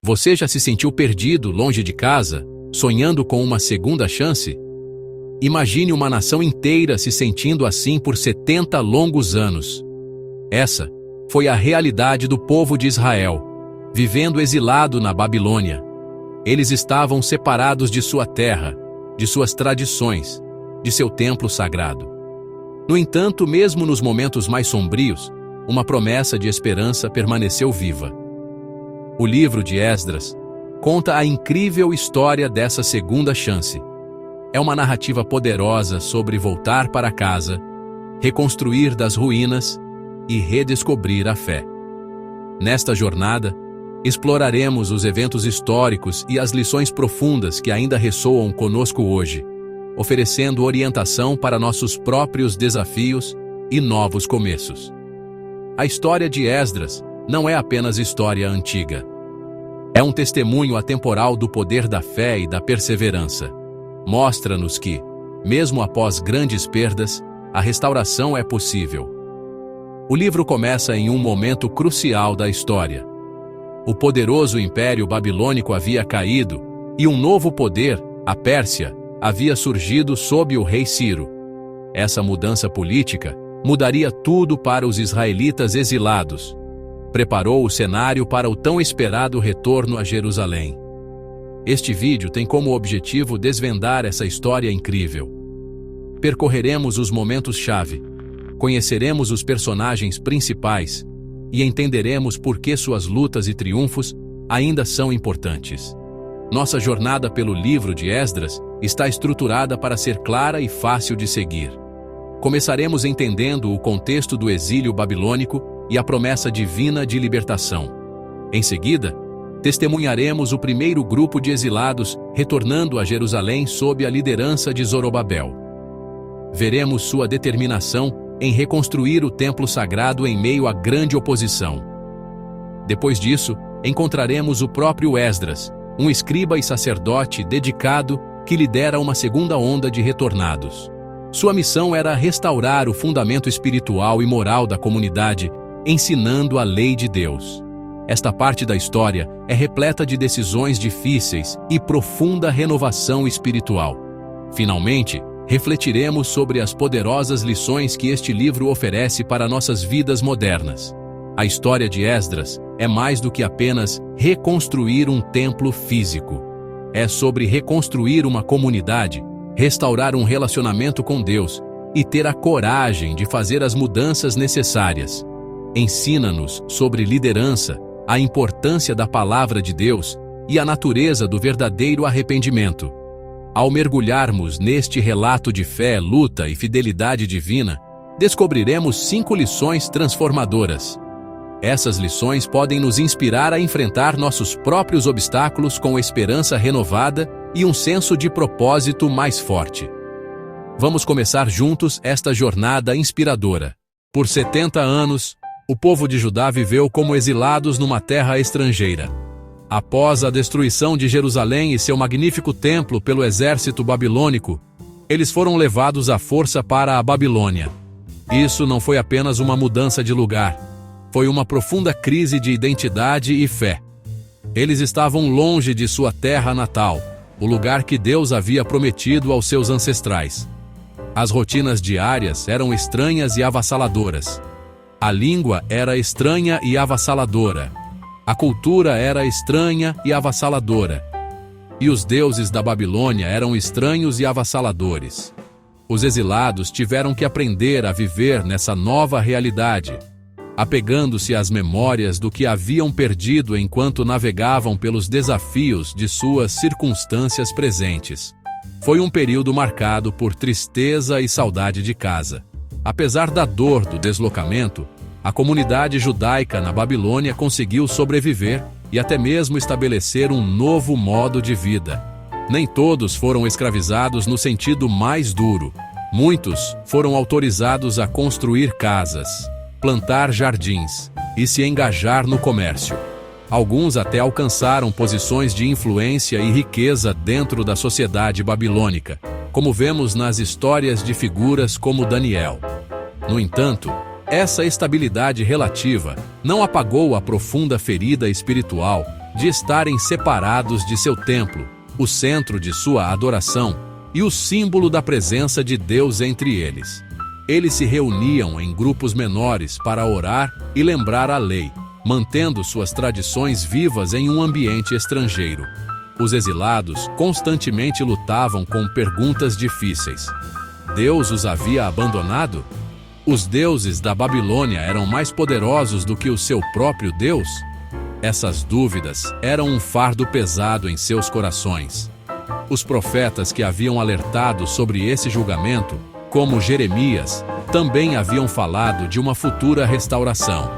Você já se sentiu perdido, longe de casa, sonhando com uma segunda chance? Imagine uma nação inteira se sentindo assim por 70 longos anos. Essa foi a realidade do povo de Israel, vivendo exilado na Babilônia. Eles estavam separados de sua terra, de suas tradições, de seu templo sagrado. No entanto, mesmo nos momentos mais sombrios, uma promessa de esperança permaneceu viva. O livro de Esdras conta a incrível história dessa segunda chance. É uma narrativa poderosa sobre voltar para casa, reconstruir das ruínas e redescobrir a fé. Nesta jornada, exploraremos os eventos históricos e as lições profundas que ainda ressoam conosco hoje, oferecendo orientação para nossos próprios desafios e novos começos. A história de Esdras não é apenas história antiga. É um testemunho atemporal do poder da fé e da perseverança. Mostra-nos que, mesmo após grandes perdas, a restauração é possível. O livro começa em um momento crucial da história. O poderoso Império Babilônico havia caído e um novo poder, a Pérsia, havia surgido sob o rei Ciro. Essa mudança política mudaria tudo para os israelitas exilados. Preparou o cenário para o tão esperado retorno a Jerusalém. Este vídeo tem como objetivo desvendar essa história incrível. Percorreremos os momentos-chave, conheceremos os personagens principais e entenderemos por que suas lutas e triunfos ainda são importantes. Nossa jornada pelo livro de Esdras está estruturada para ser clara e fácil de seguir. Começaremos entendendo o contexto do exílio babilônico e a promessa divina de libertação. Em seguida, testemunharemos o primeiro grupo de exilados retornando a Jerusalém sob a liderança de Zorobabel. Veremos sua determinação em reconstruir o templo sagrado em meio à grande oposição. Depois disso, encontraremos o próprio Esdras, um escriba e sacerdote dedicado que lidera uma segunda onda de retornados. Sua missão era restaurar o fundamento espiritual e moral da comunidade, ensinando a lei de Deus. Esta parte da história é repleta de decisões difíceis e profunda renovação espiritual. Finalmente, refletiremos sobre as poderosas lições que este livro oferece para nossas vidas modernas. A história de Esdras é mais do que apenas reconstruir um templo físico. É sobre reconstruir uma comunidade, restaurar um relacionamento com Deus e ter a coragem de fazer as mudanças necessárias. Ensina-nos sobre liderança, a importância da palavra de Deus e a natureza do verdadeiro arrependimento. Ao mergulharmos neste relato de fé, luta e fidelidade divina, descobriremos 5 lições transformadoras. Essas lições podem nos inspirar a enfrentar nossos próprios obstáculos com esperança renovada e um senso de propósito mais forte. Vamos começar juntos esta jornada inspiradora. Por 70 anos, o povo de Judá viveu como exilados numa terra estrangeira. Após a destruição de Jerusalém e seu magnífico templo pelo exército babilônico, eles foram levados à força para a Babilônia. Isso não foi apenas uma mudança de lugar, foi uma profunda crise de identidade e fé. Eles estavam longe de sua terra natal, o lugar que Deus havia prometido aos seus ancestrais. As rotinas diárias eram estranhas e avassaladoras. A língua era estranha e avassaladora. A cultura era estranha e avassaladora. E os deuses da Babilônia eram estranhos e avassaladores. Os exilados tiveram que aprender a viver nessa nova realidade, apegando-se às memórias do que haviam perdido enquanto navegavam pelos desafios de suas circunstâncias presentes. Foi um período marcado por tristeza e saudade de casa. Apesar da dor do deslocamento, a comunidade judaica na Babilônia conseguiu sobreviver e até mesmo estabelecer um novo modo de vida. Nem todos foram escravizados no sentido mais duro. Muitos foram autorizados a construir casas, plantar jardins e se engajar no comércio. Alguns até alcançaram posições de influência e riqueza dentro da sociedade babilônica, como vemos nas histórias de figuras como Daniel. No entanto, essa estabilidade relativa não apagou a profunda ferida espiritual de estarem separados de seu templo, o centro de sua adoração e o símbolo da presença de Deus entre eles. Eles se reuniam em grupos menores para orar e lembrar a lei, mantendo suas tradições vivas em um ambiente estrangeiro. Os exilados constantemente lutavam com perguntas difíceis. Deus os havia abandonado? Os deuses da Babilônia eram mais poderosos do que o seu próprio Deus? Essas dúvidas eram um fardo pesado em seus corações. Os profetas que haviam alertado sobre esse julgamento, como Jeremias, também haviam falado de uma futura restauração.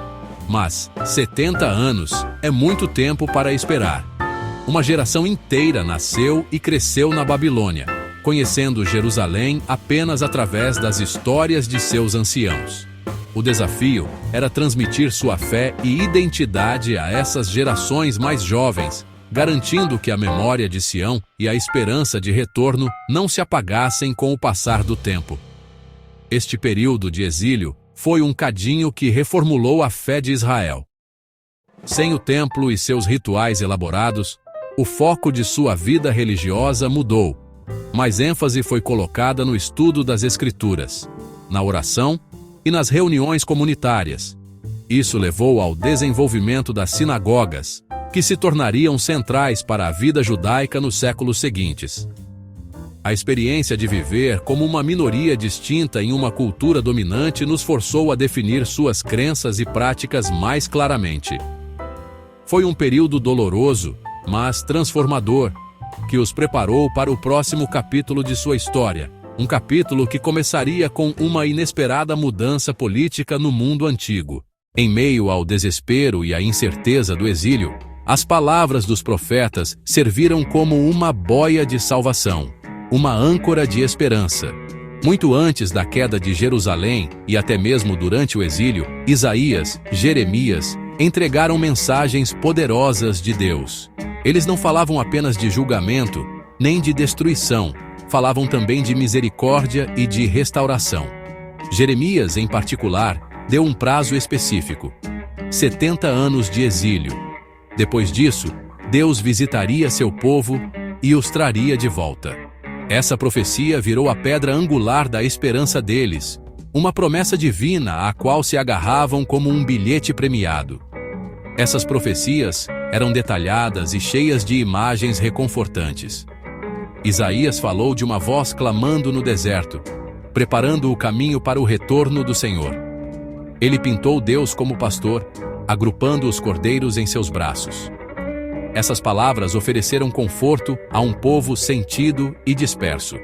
Mas 70 anos é muito tempo para esperar. Uma geração inteira nasceu e cresceu na Babilônia, conhecendo Jerusalém apenas através das histórias de seus anciãos. O desafio era transmitir sua fé e identidade a essas gerações mais jovens, garantindo que a memória de Sião e a esperança de retorno não se apagassem com o passar do tempo. Este período de exílio foi um cadinho que reformulou a fé de Israel. Sem o templo e seus rituais elaborados, o foco de sua vida religiosa mudou. Mais ênfase foi colocada no estudo das Escrituras, na oração e nas reuniões comunitárias. Isso levou ao desenvolvimento das sinagogas, que se tornariam centrais para a vida judaica nos séculos seguintes. A experiência de viver como uma minoria distinta em uma cultura dominante nos forçou a definir suas crenças e práticas mais claramente. Foi um período doloroso, mas transformador, que os preparou para o próximo capítulo de sua história, um capítulo que começaria com uma inesperada mudança política no mundo antigo. Em meio ao desespero e à incerteza do exílio, as palavras dos profetas serviram como uma boia de salvação, uma âncora de esperança. Muito antes da queda de Jerusalém e até mesmo durante o exílio, Isaías, Jeremias entregaram mensagens poderosas de Deus. Eles não falavam apenas de julgamento, nem de destruição, falavam também de misericórdia e de restauração. Jeremias, em particular, deu um prazo específico: 70 anos de exílio. Depois disso, Deus visitaria seu povo e os traria de volta. Essa profecia virou a pedra angular da esperança deles, uma promessa divina à qual se agarravam como um bilhete premiado. Essas profecias eram detalhadas e cheias de imagens reconfortantes. Isaías falou de uma voz clamando no deserto, preparando o caminho para o retorno do Senhor. Ele pintou Deus como pastor, agrupando os cordeiros em seus braços. Essas palavras ofereceram conforto a um povo sentido e disperso.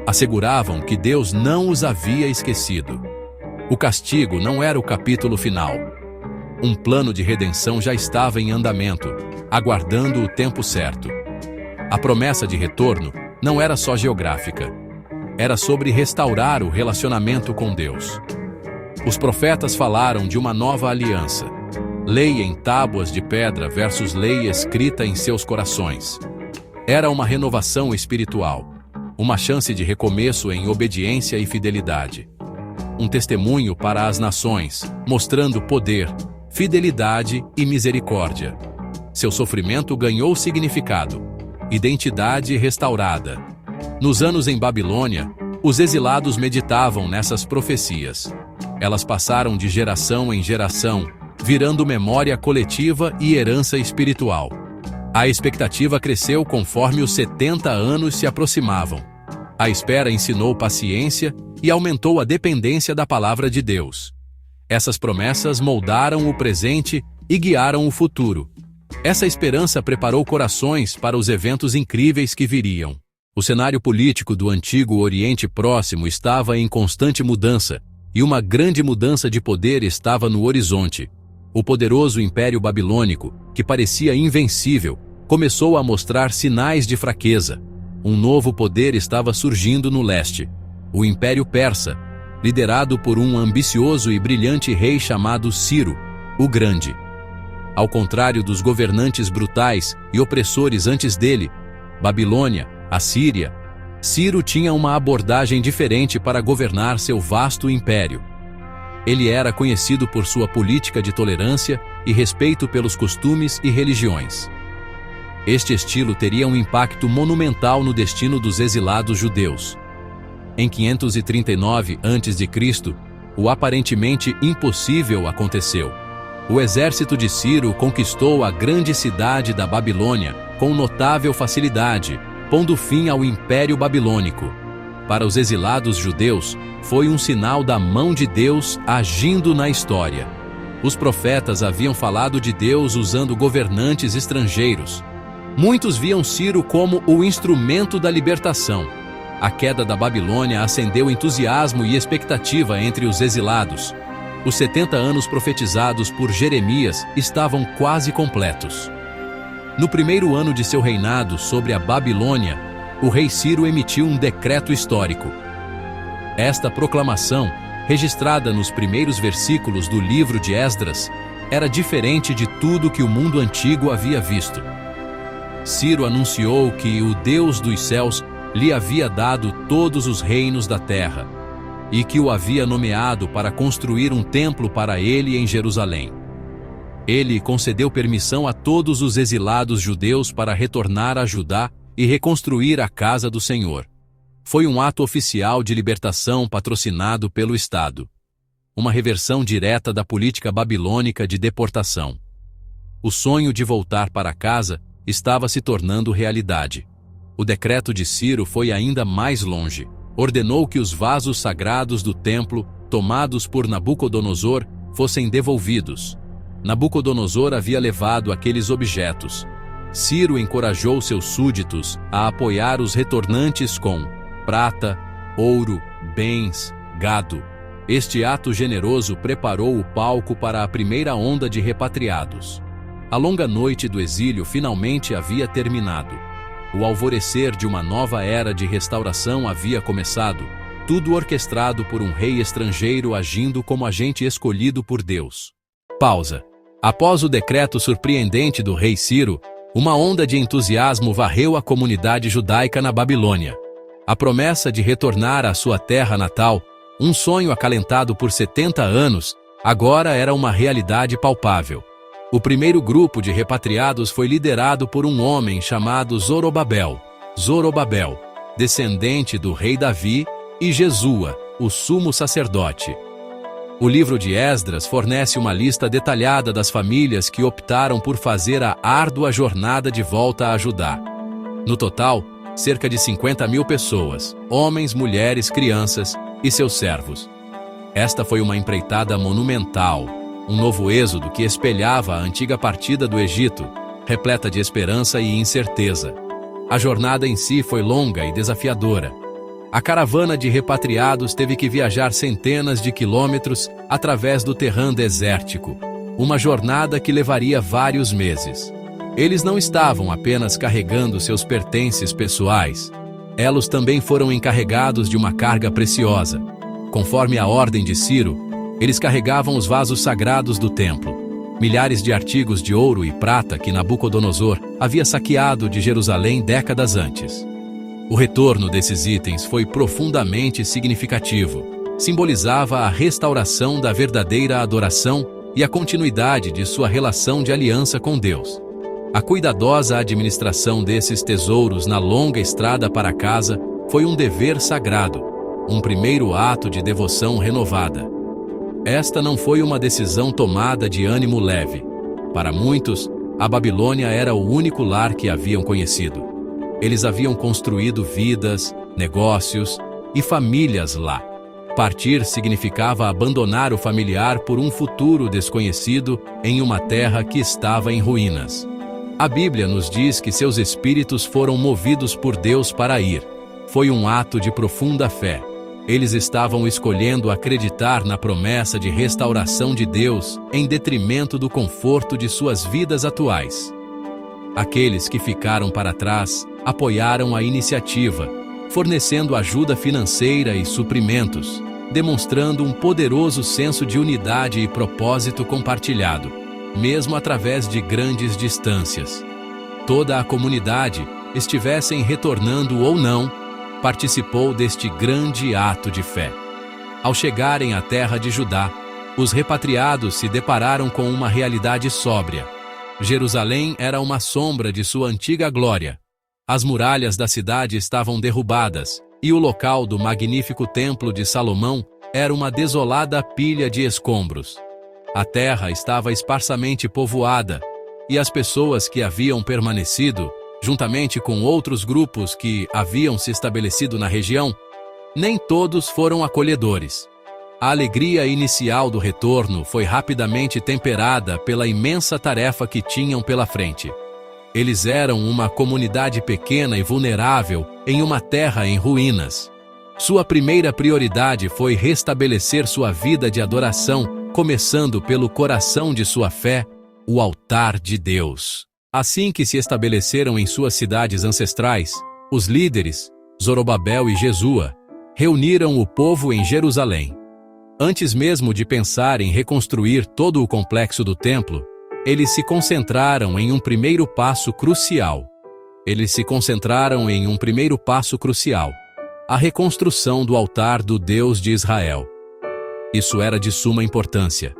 Asseguravam que Deus não os havia esquecido. O castigo não era o capítulo final. Um plano de redenção já estava em andamento, aguardando o tempo certo. A promessa de retorno não era só geográfica. Era sobre restaurar o relacionamento com Deus. Os profetas falaram de uma nova aliança. Lei em tábuas de pedra versus lei escrita em seus corações. Era uma renovação espiritual, uma chance de recomeço em obediência e fidelidade. Um testemunho para as nações, mostrando poder, fidelidade e misericórdia. Seu sofrimento ganhou significado, identidade restaurada. Nos anos em Babilônia, os exilados meditavam nessas profecias. Elas passaram de geração em geração, virando memória coletiva e herança espiritual. A expectativa cresceu conforme os 70 anos se aproximavam. A espera ensinou paciência e aumentou a dependência da palavra de Deus. Essas promessas moldaram o presente e guiaram o futuro. Essa esperança preparou corações para os eventos incríveis que viriam. O cenário político do antigo Oriente Próximo estava em constante mudança, e uma grande mudança de poder estava no horizonte. O poderoso Império Babilônico, que parecia invencível, começou a mostrar sinais de fraqueza. Um novo poder estava surgindo no leste: o Império Persa, liderado por um ambicioso e brilhante rei chamado Ciro, o Grande. Ao contrário dos governantes brutais e opressores antes dele, Babilônia, Assíria, Ciro tinha uma abordagem diferente para governar seu vasto império. Ele era conhecido por sua política de tolerância e respeito pelos costumes e religiões. Este estilo teria um impacto monumental no destino dos exilados judeus. Em 539 a.C., o aparentemente impossível aconteceu. O exército de Ciro conquistou a grande cidade da Babilônia com notável facilidade, pondo fim ao Império Babilônico. Para os exilados judeus, foi um sinal da mão de Deus agindo na história. Os profetas haviam falado de Deus usando governantes estrangeiros. Muitos viam Ciro como o instrumento da libertação. A queda da Babilônia acendeu entusiasmo e expectativa entre os exilados. Os 70 anos profetizados por Jeremias estavam quase completos. No primeiro ano de seu reinado sobre a Babilônia, o rei Ciro emitiu um decreto histórico. Esta proclamação, registrada nos primeiros versículos do livro de Esdras, era diferente de tudo que o mundo antigo havia visto. Ciro anunciou que o Deus dos céus lhe havia dado todos os reinos da terra e que o havia nomeado para construir um templo para ele em Jerusalém. Ele concedeu permissão a todos os exilados judeus para retornar a Judá e reconstruir a casa do Senhor. Foi um ato oficial de libertação patrocinado pelo Estado. Uma reversão direta da política babilônica de deportação. O sonho de voltar para casa estava se tornando realidade. O decreto de Ciro foi ainda mais longe. Ordenou que os vasos sagrados do templo, tomados por Nabucodonosor, fossem devolvidos. Nabucodonosor havia levado aqueles objetos. Ciro encorajou seus súditos a apoiar os retornantes com prata, ouro, bens, gado. Este ato generoso preparou o palco para a primeira onda de repatriados. A longa noite do exílio finalmente havia terminado. O alvorecer de uma nova era de restauração havia começado, tudo orquestrado por um rei estrangeiro agindo como agente escolhido por Deus. Pausa. Após o decreto surpreendente do rei Ciro, uma onda de entusiasmo varreu a comunidade judaica na Babilônia. A promessa de retornar à sua terra natal, um sonho acalentado por 70 anos, agora era uma realidade palpável. O primeiro grupo de repatriados foi liderado por um homem chamado Zorobabel, descendente do rei Davi, e Jesua, o sumo sacerdote. O livro de Esdras fornece uma lista detalhada das famílias que optaram por fazer a árdua jornada de volta a Judá. No total, cerca de 50.000 pessoas, homens, mulheres, crianças e seus servos. Esta foi uma empreitada monumental, um novo êxodo que espelhava a antiga partida do Egito, repleta de esperança e incerteza. A jornada em si foi longa e desafiadora. A caravana de repatriados teve que viajar centenas de quilômetros através do terreno desértico, uma jornada que levaria vários meses. Eles não estavam apenas carregando seus pertences pessoais. Eles também foram encarregados de uma carga preciosa. Conforme a ordem de Ciro, eles carregavam os vasos sagrados do templo, milhares de artigos de ouro e prata que Nabucodonosor havia saqueado de Jerusalém décadas antes. O retorno desses itens foi profundamente significativo. Simbolizava a restauração da verdadeira adoração e a continuidade de sua relação de aliança com Deus. A cuidadosa administração desses tesouros na longa estrada para casa foi um dever sagrado, um primeiro ato de devoção renovada. Esta não foi uma decisão tomada de ânimo leve. Para muitos, a Babilônia era o único lar que haviam conhecido. Eles haviam construído vidas, negócios e famílias lá. Partir significava abandonar o familiar por um futuro desconhecido em uma terra que estava em ruínas. A Bíblia nos diz que seus espíritos foram movidos por Deus para ir. Foi um ato de profunda fé. Eles estavam escolhendo acreditar na promessa de restauração de Deus em detrimento do conforto de suas vidas atuais. Aqueles que ficaram para trás apoiaram a iniciativa, fornecendo ajuda financeira e suprimentos, demonstrando um poderoso senso de unidade e propósito compartilhado, mesmo através de grandes distâncias. Toda a comunidade, estivessem retornando ou não, participou deste grande ato de fé. Ao chegarem à terra de Judá, os repatriados se depararam com uma realidade sóbria. Jerusalém era uma sombra de sua antiga glória. As muralhas da cidade estavam derrubadas, e o local do magnífico templo de Salomão era uma desolada pilha de escombros. A terra estava esparsamente povoada, e as pessoas que haviam permanecido, juntamente com outros grupos que haviam se estabelecido na região, nem todos foram acolhedores. A alegria inicial do retorno foi rapidamente temperada pela imensa tarefa que tinham pela frente. Eles eram uma comunidade pequena e vulnerável em uma terra em ruínas. Sua primeira prioridade foi restabelecer sua vida de adoração, começando pelo coração de sua fé, o altar de Deus. Assim que se estabeleceram em suas cidades ancestrais, os líderes, Zorobabel e Jesua, reuniram o povo em Jerusalém. Antes mesmo de pensar em reconstruir todo o complexo do templo, eles se concentraram em um primeiro passo crucial. A reconstrução do altar do Deus de Israel. Isso era de suma importância.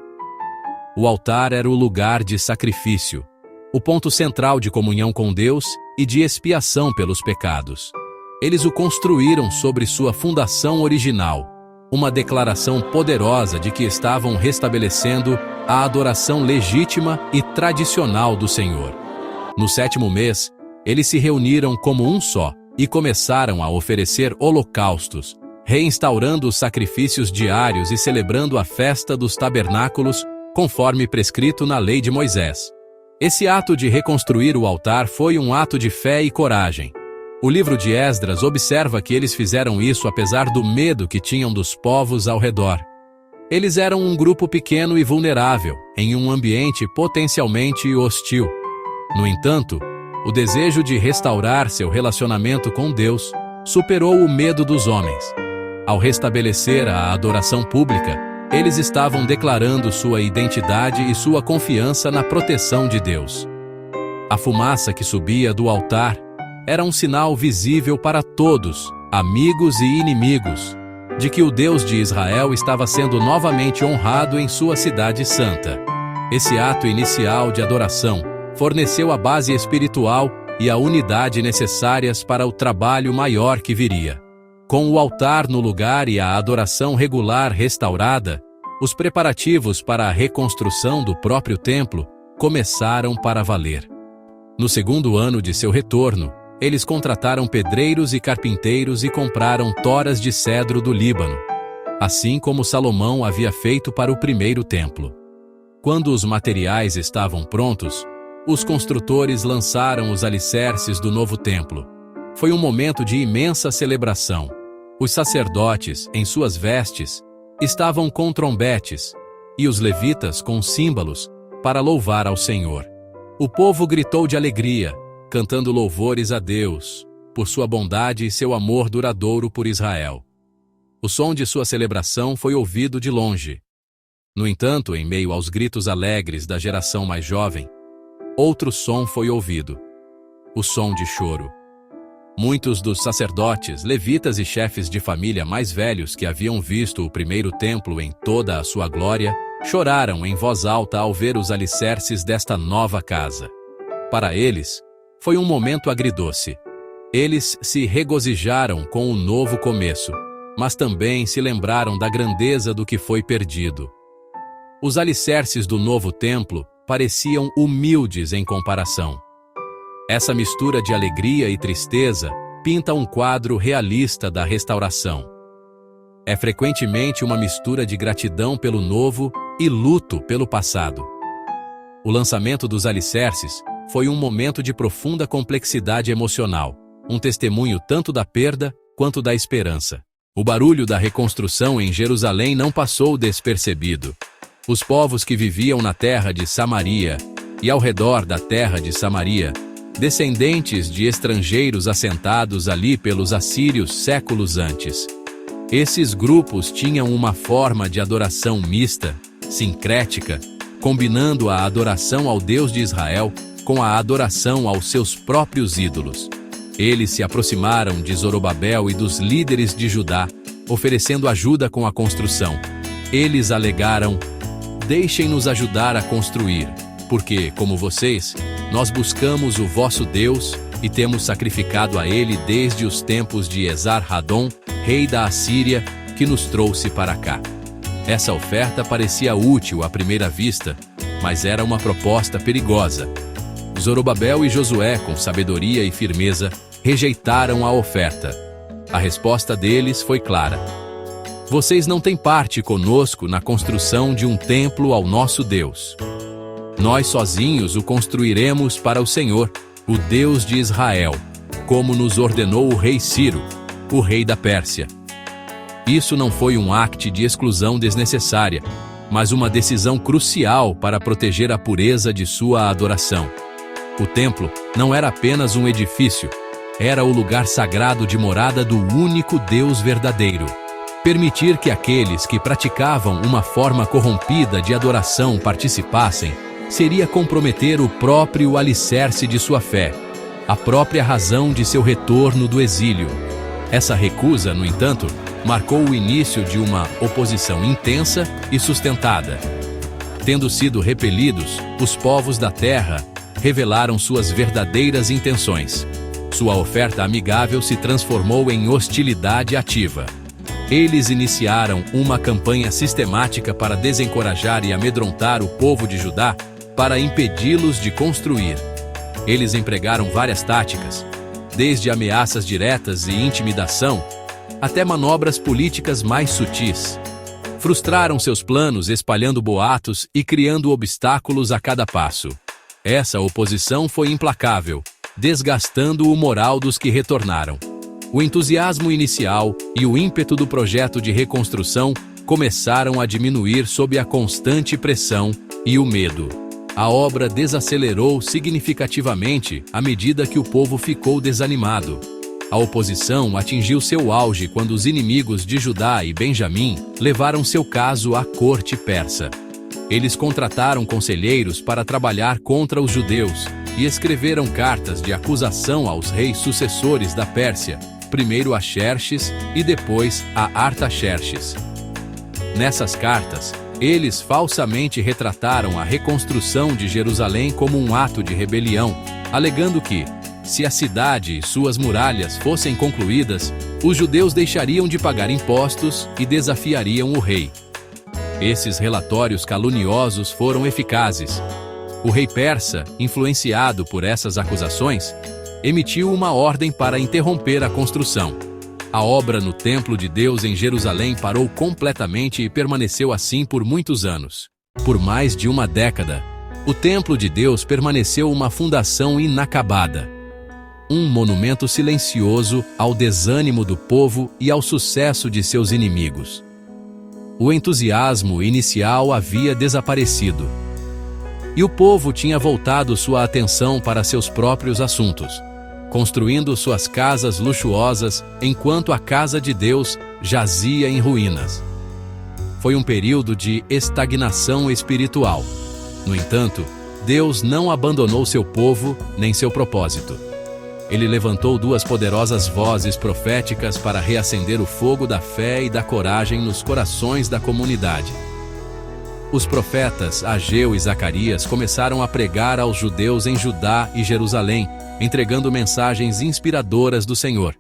O altar era o lugar de sacrifício, o ponto central de comunhão com Deus e de expiação pelos pecados. Eles o construíram sobre sua fundação original, uma declaração poderosa de que estavam restabelecendo a adoração legítima e tradicional do Senhor. No 7º mês, eles se reuniram como um só e começaram a oferecer holocaustos, reinstaurando os sacrifícios diários e celebrando a festa dos tabernáculos, conforme prescrito na lei de Moisés. Esse ato de reconstruir o altar foi um ato de fé e coragem. O livro de Esdras observa que eles fizeram isso apesar do medo que tinham dos povos ao redor. Eles eram um grupo pequeno e vulnerável, em um ambiente potencialmente hostil. No entanto, o desejo de restaurar seu relacionamento com Deus superou o medo dos homens. Ao restabelecer a adoração pública, eles estavam declarando sua identidade e sua confiança na proteção de Deus. A fumaça que subia do altar era um sinal visível para todos, amigos e inimigos, de que o Deus de Israel estava sendo novamente honrado em sua cidade santa. Esse ato inicial de adoração forneceu a base espiritual e a unidade necessárias para o trabalho maior que viria. Com o altar no lugar e a adoração regular restaurada, os preparativos para a reconstrução do próprio templo começaram para valer. No 2º ano de seu retorno, eles contrataram pedreiros e carpinteiros e compraram toras de cedro do Líbano, assim como Salomão havia feito para o primeiro templo. Quando os materiais estavam prontos, os construtores lançaram os alicerces do novo templo. Foi um momento de imensa celebração. Os sacerdotes, em suas vestes, estavam com trombetes, e os levitas com símbolos, para louvar ao Senhor. O povo gritou de alegria, cantando louvores a Deus, por sua bondade e seu amor duradouro por Israel. O som de sua celebração foi ouvido de longe. No entanto, em meio aos gritos alegres da geração mais jovem, outro som foi ouvido: o som de choro. Muitos dos sacerdotes, levitas e chefes de família mais velhos que haviam visto o primeiro templo em toda a sua glória, choraram em voz alta ao ver os alicerces desta nova casa. Para eles, foi um momento agridoce. Eles se regozijaram com o novo começo, mas também se lembraram da grandeza do que foi perdido. Os alicerces do novo templo pareciam humildes em comparação. Essa mistura de alegria e tristeza pinta um quadro realista da restauração. É frequentemente uma mistura de gratidão pelo novo e luto pelo passado. O lançamento dos alicerces foi um momento de profunda complexidade emocional, um testemunho tanto da perda quanto da esperança. O barulho da reconstrução em Jerusalém não passou despercebido. Os povos que viviam na terra de Samaria e ao redor da terra de Samaria, descendentes de estrangeiros assentados ali pelos assírios séculos antes. Esses grupos tinham uma forma de adoração mista, sincrética, combinando a adoração ao Deus de Israel com a adoração aos seus próprios ídolos. Eles se aproximaram de Zorobabel e dos líderes de Judá, oferecendo ajuda com a construção. Eles alegaram: deixem-nos ajudar a construir, porque, como vocês, nós buscamos o vosso Deus e temos sacrificado a ele desde os tempos de Esar-Hadon, rei da Assíria, que nos trouxe para cá. Essa oferta parecia útil à primeira vista, mas era uma proposta perigosa. Zorobabel e Josué, com sabedoria e firmeza, rejeitaram a oferta. A resposta deles foi clara: vocês não têm parte conosco na construção de um templo ao nosso Deus. Nós sozinhos o construiremos para o Senhor, o Deus de Israel, como nos ordenou o rei Ciro, o rei da Pérsia. Isso não foi um acto de exclusão desnecessária, mas uma decisão crucial para proteger a pureza de sua adoração. O templo não era apenas um edifício, era o lugar sagrado de morada do único Deus verdadeiro. Permitir que aqueles que praticavam uma forma corrompida de adoração participassem seria comprometer o próprio alicerce de sua fé, a própria razão de seu retorno do exílio. Essa recusa, no entanto, marcou o início de uma oposição intensa e sustentada. Tendo sido repelidos, os povos da terra revelaram suas verdadeiras intenções. Sua oferta amigável se transformou em hostilidade ativa. Eles iniciaram uma campanha sistemática para desencorajar e amedrontar o povo de Judá, para impedi-los de construir. Eles empregaram várias táticas, desde ameaças diretas e intimidação, até manobras políticas mais sutis. Frustraram seus planos espalhando boatos e criando obstáculos a cada passo. Essa oposição foi implacável, desgastando o moral dos que retornaram. O entusiasmo inicial e o ímpeto do projeto de reconstrução começaram a diminuir sob a constante pressão e o medo. A obra desacelerou significativamente à medida que o povo ficou desanimado. A oposição atingiu seu auge quando os inimigos de Judá e Benjamim levaram seu caso à corte persa. Eles contrataram conselheiros para trabalhar contra os judeus e escreveram cartas de acusação aos reis sucessores da Pérsia, primeiro a Xerxes e depois a Artaxerxes. Nessas cartas, eles falsamente retrataram a reconstrução de Jerusalém como um ato de rebelião, alegando que, se a cidade e suas muralhas fossem concluídas, os judeus deixariam de pagar impostos e desafiariam o rei. Esses relatórios caluniosos foram eficazes. O rei persa, influenciado por essas acusações, emitiu uma ordem para interromper a construção. A obra no Templo de Deus em Jerusalém parou completamente e permaneceu assim por muitos anos. Por mais de uma década, o Templo de Deus permaneceu uma fundação inacabada. Um monumento silencioso ao desânimo do povo e ao sucesso de seus inimigos. O entusiasmo inicial havia desaparecido. E o povo tinha voltado sua atenção para seus próprios assuntos, construindo suas casas luxuosas enquanto a casa de Deus jazia em ruínas. Foi um período de estagnação espiritual. No entanto, Deus não abandonou seu povo nem seu propósito. Ele levantou duas poderosas vozes proféticas para reacender o fogo da fé e da coragem nos corações da comunidade. Os profetas Ageu e Zacarias começaram a pregar aos judeus em Judá e Jerusalém, entregando mensagens inspiradoras do Senhor.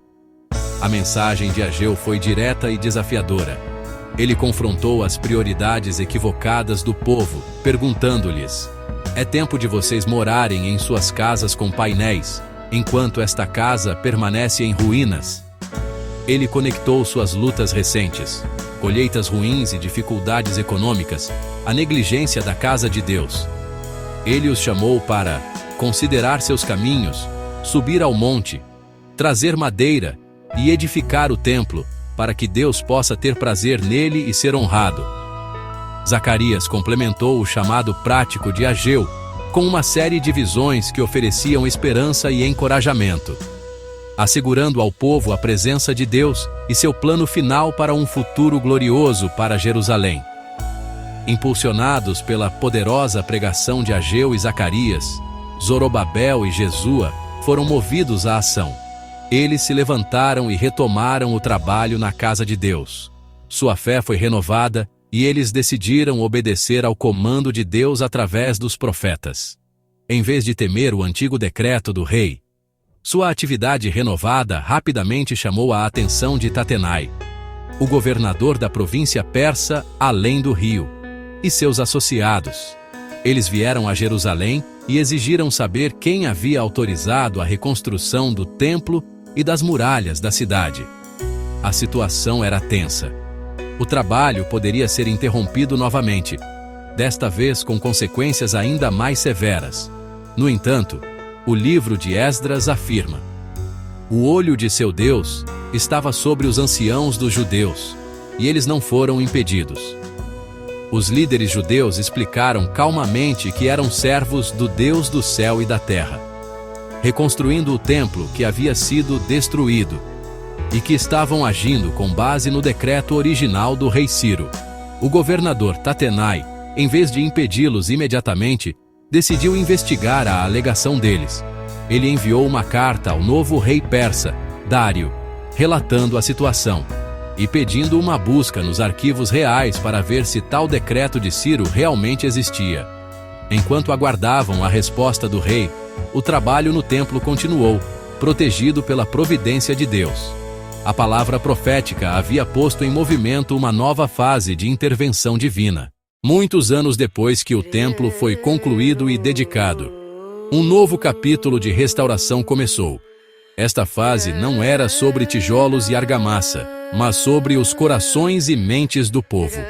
A mensagem de Ageu foi direta e desafiadora. Ele confrontou as prioridades equivocadas do povo, perguntando-lhes: é tempo de vocês morarem em suas casas com painéis, enquanto esta casa permanece em ruínas? Ele conectou suas lutas recentes, colheitas ruins e dificuldades econômicas, à negligência da casa de Deus. Ele os chamou para considerar seus caminhos, subir ao monte, trazer madeira e edificar o templo, para que Deus possa ter prazer nele e ser honrado. Zacarias complementou o chamado prático de Ageu com uma série de visões que ofereciam esperança e encorajamento, assegurando ao povo a presença de Deus e seu plano final para um futuro glorioso para Jerusalém. Impulsionados pela poderosa pregação de Ageu e Zacarias, Zorobabel e Jesua foram movidos à ação. Eles se levantaram e retomaram o trabalho na casa de Deus. Sua fé foi renovada e eles decidiram obedecer ao comando de Deus através dos profetas. Em vez de temer o antigo decreto do rei, sua atividade renovada rapidamente chamou a atenção de Tatenai, o governador da província persa além do rio, e seus associados. Eles vieram a Jerusalém e exigiram saber quem havia autorizado a reconstrução do templo e das muralhas da cidade. A situação era tensa. O trabalho poderia ser interrompido novamente, desta vez com consequências ainda mais severas. No entanto, o livro de Esdras afirma: o olho de seu Deus estava sobre os anciãos dos judeus, e eles não foram impedidos. Os líderes judeus explicaram calmamente que eram servos do Deus do céu e da terra, reconstruindo o templo que havia sido destruído, e que estavam agindo com base no decreto original do rei Ciro. O governador Tatenai, em vez de impedi-los imediatamente, decidiu investigar a alegação deles. Ele enviou uma carta ao novo rei persa, Dário, relatando a situação e pedindo uma busca nos arquivos reais para ver se tal decreto de Ciro realmente existia. Enquanto aguardavam a resposta do rei, o trabalho no templo continuou, protegido pela providência de Deus. A palavra profética havia posto em movimento uma nova fase de intervenção divina. Muitos anos depois que o templo foi concluído e dedicado, um novo capítulo de restauração começou. Esta fase não era sobre tijolos e argamassa, mas sobre os corações e mentes do povo.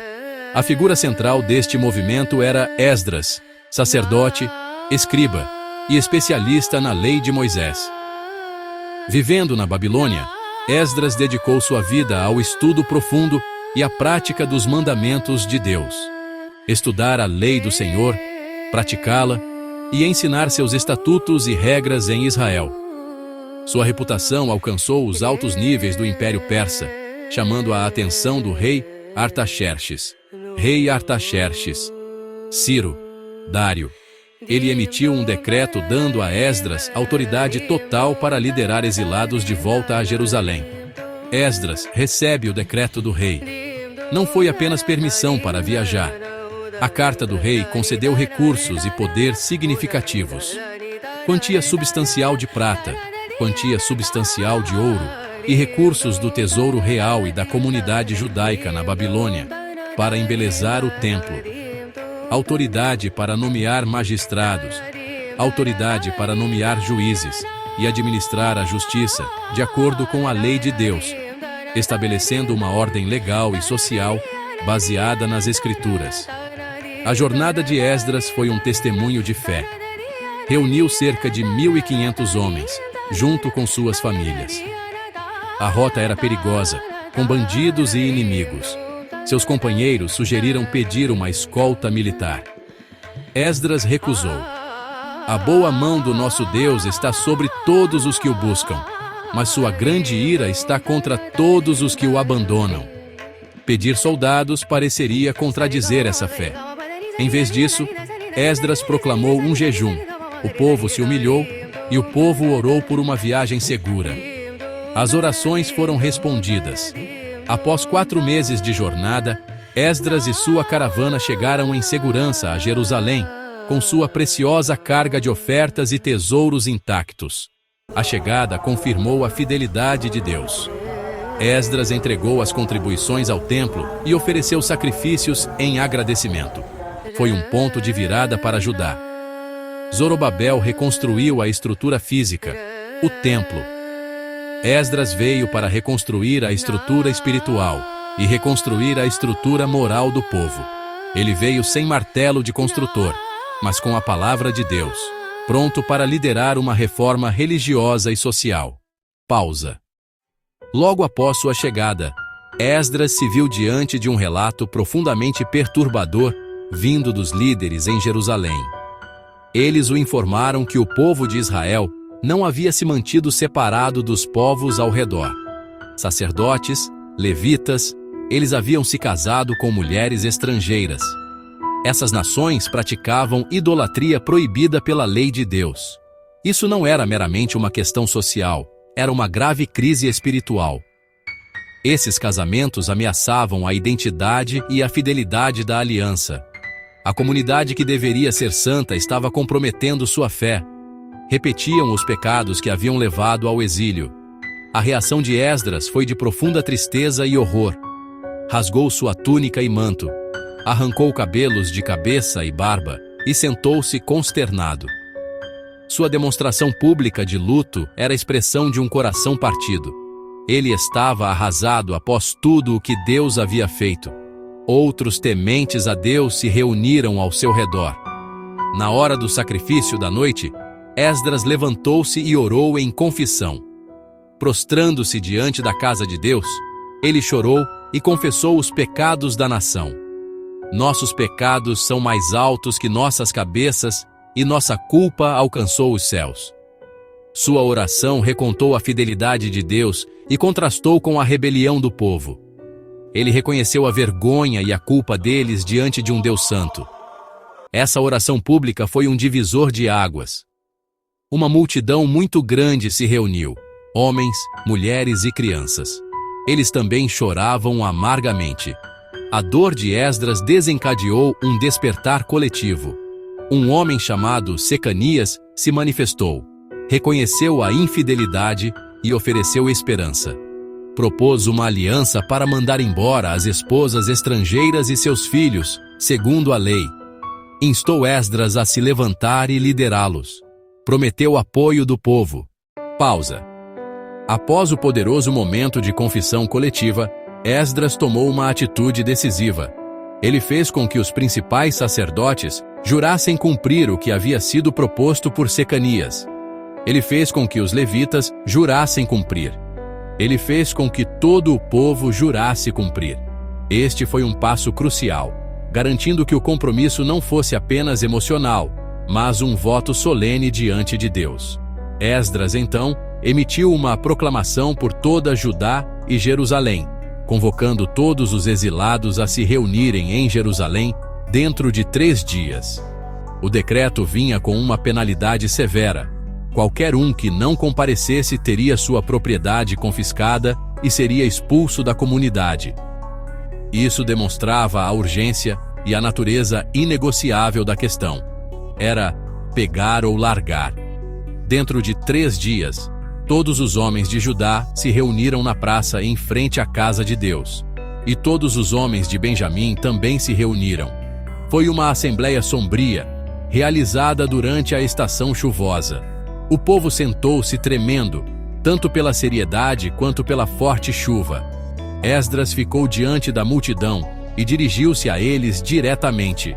A figura central deste movimento era Esdras, sacerdote, escriba e especialista na lei de Moisés. Vivendo na Babilônia, Esdras dedicou sua vida ao estudo profundo e à prática dos mandamentos de Deus. Estudar a lei do Senhor, praticá-la e ensinar seus estatutos e regras em Israel. Sua reputação alcançou os altos níveis do Império Persa, chamando a atenção do rei Artaxerxes. Rei Artaxerxes, Ciro, Dário. Ele emitiu um decreto dando a Esdras autoridade total para liderar exilados de volta a Jerusalém. Esdras recebe o decreto do rei. Não foi apenas permissão para viajar. A carta do rei concedeu recursos e poder significativos. Quantia substancial de prata, quantia substancial de ouro e recursos do tesouro real e da comunidade judaica na Babilônia para embelezar o templo. Autoridade para nomear magistrados, autoridade para nomear juízes e administrar a justiça de acordo com a lei de Deus, estabelecendo uma ordem legal e social baseada nas Escrituras. A jornada de Esdras foi um testemunho de fé. Reuniu cerca de 1.500 homens, junto com suas famílias. A rota era perigosa, com bandidos e inimigos. Seus companheiros sugeriram pedir uma escolta militar. Esdras recusou. A boa mão do nosso Deus está sobre todos os que o buscam, mas sua grande ira está contra todos os que o abandonam. Pedir soldados pareceria contradizer essa fé. Em vez disso, Esdras proclamou um jejum. O povo se humilhou e o povo orou por uma viagem segura. As orações foram respondidas. Após 4 meses de jornada, Esdras e sua caravana chegaram em segurança a Jerusalém, com sua preciosa carga de ofertas e tesouros intactos. A chegada confirmou a fidelidade de Deus. Esdras entregou as contribuições ao templo e ofereceu sacrifícios em agradecimento. Foi um ponto de virada para Judá. Zorobabel reconstruiu a estrutura física, o templo. Esdras veio para reconstruir a estrutura espiritual e reconstruir a estrutura moral do povo. Ele veio sem martelo de construtor, mas com a palavra de Deus, pronto para liderar uma reforma religiosa e social. Pausa. Logo após sua chegada, Esdras se viu diante de um relato profundamente perturbador vindo dos líderes em Jerusalém. Eles o informaram que o povo de Israel não havia se mantido separado dos povos ao redor. Sacerdotes, levitas, eles haviam se casado com mulheres estrangeiras. Essas nações praticavam idolatria proibida pela lei de Deus. Isso não era meramente uma questão social, era uma grave crise espiritual. Esses casamentos ameaçavam a identidade e a fidelidade da aliança. A comunidade que deveria ser santa estava comprometendo sua fé. Repetiam os pecados que haviam levado ao exílio. A reação de Esdras foi de profunda tristeza e horror. Rasgou sua túnica e manto, arrancou cabelos de cabeça e barba e sentou-se consternado. Sua demonstração pública de luto era a expressão de um coração partido. Ele estava arrasado após tudo o que Deus havia feito. Outros tementes a Deus se reuniram ao seu redor. Na hora do sacrifício da noite, Esdras levantou-se e orou em confissão. Prostrando-se diante da casa de Deus, ele chorou e confessou os pecados da nação. Nossos pecados são mais altos que nossas cabeças e nossa culpa alcançou os céus. Sua oração recontou a fidelidade de Deus e contrastou com a rebelião do povo. Ele reconheceu a vergonha e a culpa deles diante de um Deus santo. Essa oração pública foi um divisor de águas. Uma multidão muito grande se reuniu, homens, mulheres e crianças. Eles também choravam amargamente. A dor de Esdras desencadeou um despertar coletivo. Um homem chamado Secanias se manifestou, reconheceu a infidelidade e ofereceu esperança. Propôs uma aliança para mandar embora as esposas estrangeiras e seus filhos, segundo a lei. Instou Esdras a se levantar e liderá-los. Prometeu apoio do povo. Pausa. Após o poderoso momento de confissão coletiva, Esdras tomou uma atitude decisiva. Ele fez com que os principais sacerdotes jurassem cumprir o que havia sido proposto por Secanias. Ele fez com que os levitas jurassem cumprir. Ele fez com que todo o povo jurasse cumprir. Este foi um passo crucial, garantindo que o compromisso não fosse apenas emocional, mas um voto solene diante de Deus. Esdras, então, emitiu uma proclamação por toda Judá e Jerusalém, convocando todos os exilados a se reunirem em Jerusalém dentro de 3 dias. O decreto vinha com uma penalidade severa. Qualquer um que não comparecesse teria sua propriedade confiscada e seria expulso da comunidade. Isso demonstrava a urgência e a natureza inegociável da questão. Era pegar ou largar. Dentro de 3 dias, todos os homens de Judá se reuniram na praça em frente à casa de Deus. E todos os homens de Benjamim também se reuniram. Foi uma assembleia sombria, realizada durante a estação chuvosa. O povo sentou-se tremendo, tanto pela seriedade quanto pela forte chuva. Esdras ficou diante da multidão e dirigiu-se a eles diretamente.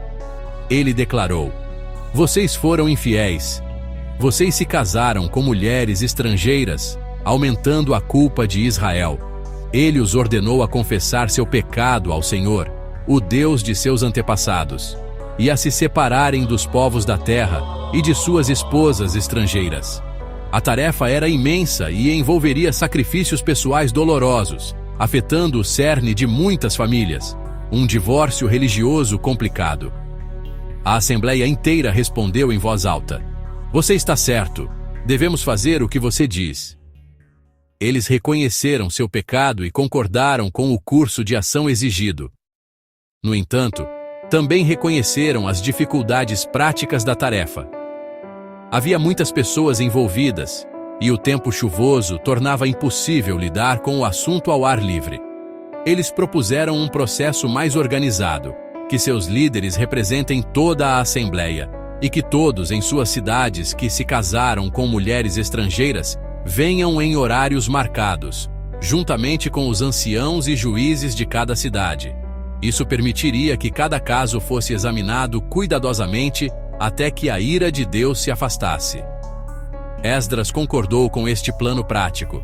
Ele declarou: "Vocês foram infiéis. Vocês se casaram com mulheres estrangeiras, aumentando a culpa de Israel. Ele os ordenou a confessar seu pecado ao Senhor, o Deus de seus antepassados, e a se separarem dos povos da terra e de suas esposas estrangeiras. A tarefa era imensa e envolveria sacrifícios pessoais dolorosos, afetando o cerne de muitas famílias, um divórcio religioso complicado." A assembleia inteira respondeu em voz alta: "Você está certo. Devemos fazer o que você diz." Eles reconheceram seu pecado e concordaram com o curso de ação exigido. No entanto, também reconheceram as dificuldades práticas da tarefa. Havia muitas pessoas envolvidas, e o tempo chuvoso tornava impossível lidar com o assunto ao ar livre. Eles propuseram um processo mais organizado, que seus líderes representem toda a assembleia, e que todos em suas cidades que se casaram com mulheres estrangeiras venham em horários marcados, juntamente com os anciãos e juízes de cada cidade. Isso permitiria que cada caso fosse examinado cuidadosamente até que a ira de Deus se afastasse. Esdras concordou com este plano prático.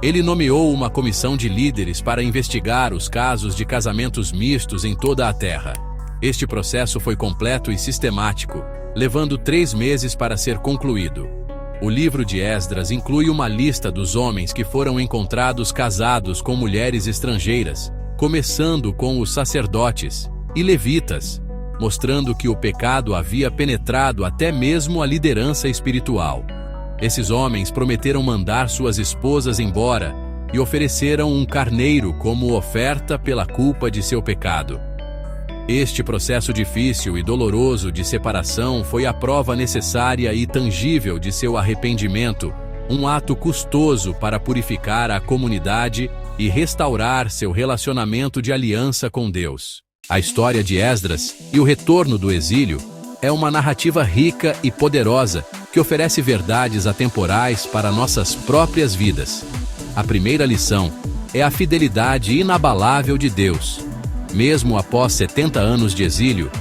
Ele nomeou uma comissão de líderes para investigar os casos de casamentos mistos em toda a terra. Este processo foi completo e sistemático, levando 3 meses para ser concluído. O livro de Esdras inclui uma lista dos homens que foram encontrados casados com mulheres estrangeiras, começando com os sacerdotes e levitas, mostrando que o pecado havia penetrado até mesmo a liderança espiritual. Esses homens prometeram mandar suas esposas embora e ofereceram um carneiro como oferta pela culpa de seu pecado. Este processo difícil e doloroso de separação foi a prova necessária e tangível de seu arrependimento, um ato custoso para purificar a comunidade e restaurar seu relacionamento de aliança com Deus. A história de Esdras e o retorno do exílio é uma narrativa rica e poderosa que oferece verdades atemporais para nossas próprias vidas. A primeira lição é a fidelidade inabalável de Deus. Mesmo após 70 anos de exílio,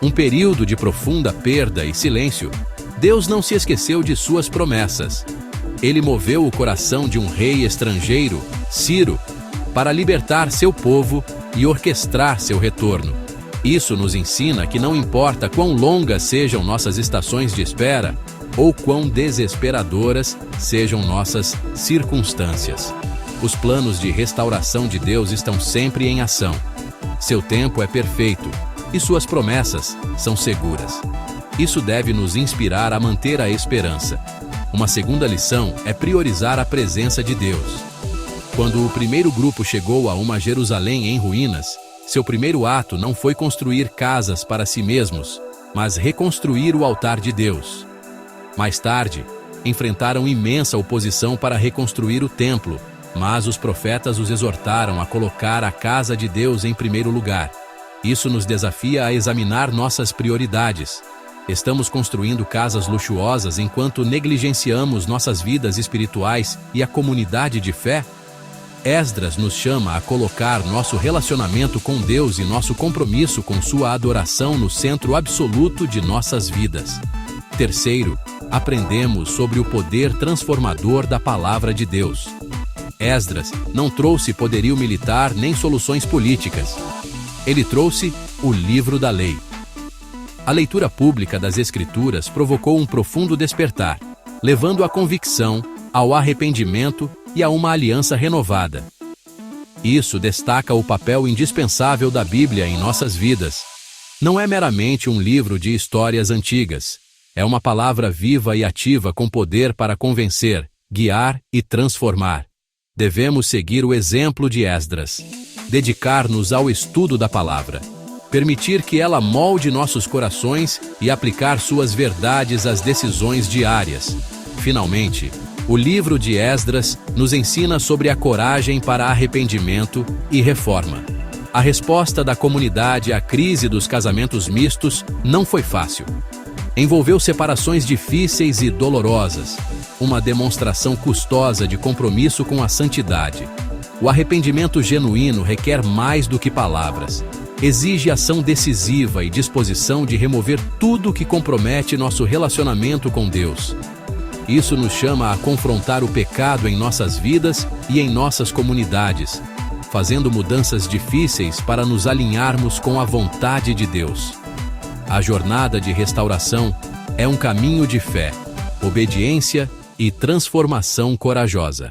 um período de profunda perda e silêncio, Deus não se esqueceu de suas promessas. Ele moveu o coração de um rei estrangeiro, Ciro, para libertar seu povo e orquestrar seu retorno. Isso nos ensina que não importa quão longas sejam nossas estações de espera ou quão desesperadoras sejam nossas circunstâncias. Os planos de restauração de Deus estão sempre em ação. Seu tempo é perfeito e suas promessas são seguras. Isso deve nos inspirar a manter a esperança. Uma segunda lição é priorizar a presença de Deus. Quando o primeiro grupo chegou a uma Jerusalém em ruínas, seu primeiro ato não foi construir casas para si mesmos, mas reconstruir o altar de Deus. Mais tarde, enfrentaram imensa oposição para reconstruir o templo, mas os profetas os exortaram a colocar a casa de Deus em primeiro lugar. Isso nos desafia a examinar nossas prioridades. Estamos construindo casas luxuosas enquanto negligenciamos nossas vidas espirituais e a comunidade de fé? Esdras nos chama a colocar nosso relacionamento com Deus e nosso compromisso com sua adoração no centro absoluto de nossas vidas. Terceiro, aprendemos sobre o poder transformador da palavra de Deus. Esdras não trouxe poderio militar nem soluções políticas. Ele trouxe o livro da lei. A leitura pública das Escrituras provocou um profundo despertar, levando à convicção, ao arrependimento e a uma aliança renovada. Isso destaca o papel indispensável da Bíblia em nossas vidas. Não é meramente um livro de histórias antigas. É uma palavra viva e ativa com poder para convencer, guiar e transformar. Devemos seguir o exemplo de Esdras, dedicar-nos ao estudo da palavra, permitir que ela molde nossos corações e aplicar suas verdades às decisões diárias. Finalmente, o livro de Esdras nos ensina sobre a coragem para arrependimento e reforma. A resposta da comunidade à crise dos casamentos mistos não foi fácil. Envolveu separações difíceis e dolorosas, uma demonstração custosa de compromisso com a santidade. O arrependimento genuíno requer mais do que palavras. Exige ação decisiva e disposição de remover tudo que compromete nosso relacionamento com Deus. Isso nos chama a confrontar o pecado em nossas vidas e em nossas comunidades, fazendo mudanças difíceis para nos alinharmos com a vontade de Deus. A jornada de restauração é um caminho de fé, obediência e transformação corajosa.